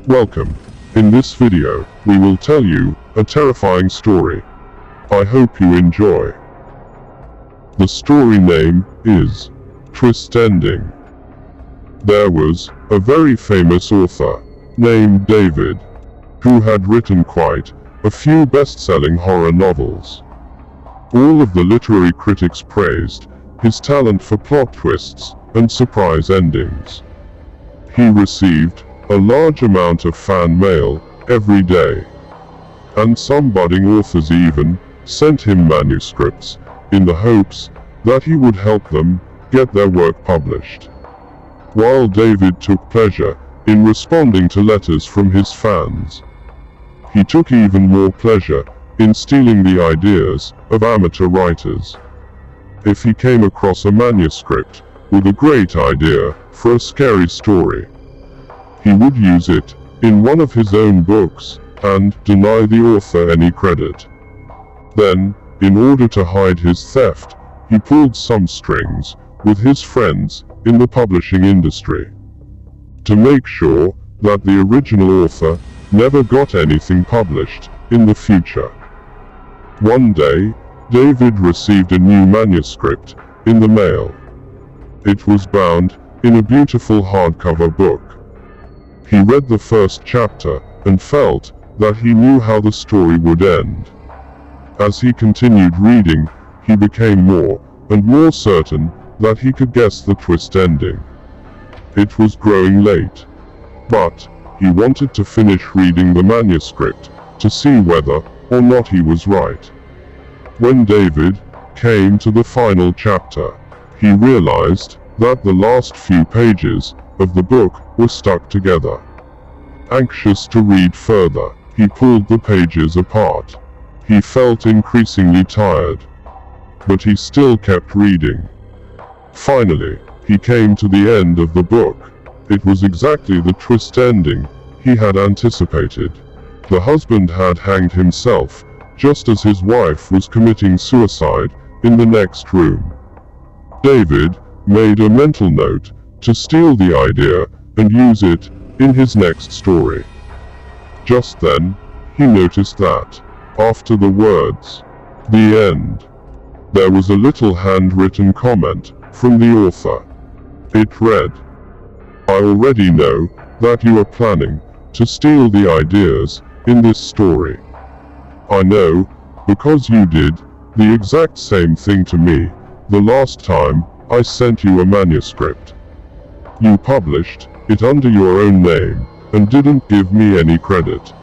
Welcome. In this video, we will tell you a terrifying story. I hope you enjoy. The story name is Twist Ending. There was a very famous author named David, who had written quite a few best-selling horror novels. All of the literary critics praised his talent for plot twists and surprise endings. He received a large amount of fan mail every day, and some budding authors even sent him manuscripts in the hopes that he would help them get their work published. While David took pleasure in responding to letters from his fans, he took even more pleasure in stealing the ideas of amateur writers. If he came across a manuscript with a great idea for a scary story, he would use it in one of his own books and deny the author any credit. Then, in order to hide his theft, he pulled some strings with his friends in the publishing industry to make sure that the original author never got anything published in the future. One day, David received a new manuscript in the mail. It was bound in a beautiful hardcover book. He read the first chapter and felt that he knew how the story would end. As he continued reading, he became more and more certain that he could guess the twist ending. It was growing late, but he wanted to finish reading the manuscript to see whether or not he was right. When David came to the final chapter, he realized that the last few pages of the book were stuck together. Anxious to read further, he pulled the pages apart. He felt increasingly tired, but he still kept reading. Finally, he came to the end of the book. It was exactly the twist ending he had anticipated. The husband had hanged himself just as his wife was committing suicide in the next room. David made a mental note to steal the idea and use it in his next story. Just then, he noticed that, after the words, "The end," there was a little handwritten comment from the author. It read, "I already know that you are planning to steal the ideas in this story. I know, because you did the exact same thing to me the last time I sent you a manuscript. You published it under your own name and didn't give me any credit.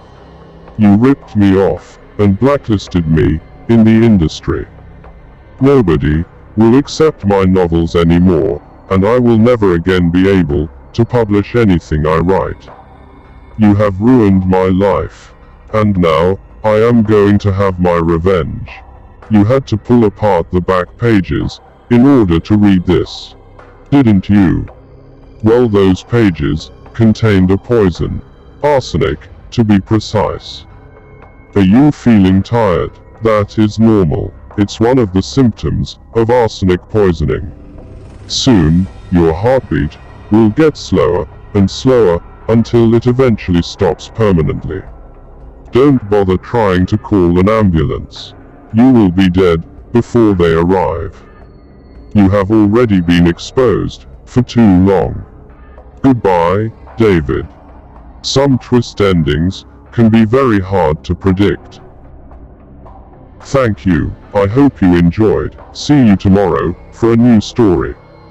You ripped me off and blacklisted me in the industry. Nobody will accept my novels anymore, and I will never again be able to publish anything I write. You have ruined my life, and now I am going to have my revenge. You had to pull apart the back pages in order to read this, didn't you? Well, those pages contained a poison, arsenic, to be precise. Are you feeling tired? That is normal. It's one of the symptoms of arsenic poisoning. Soon, your heartbeat will get slower and slower until it eventually stops permanently. Don't bother trying to call an ambulance. You will be dead before they arrive. You have already been exposed for too long. Goodbye, David." Some twist endings can be very hard to predict. Thank you. I hope you enjoyed. See you tomorrow for a new story.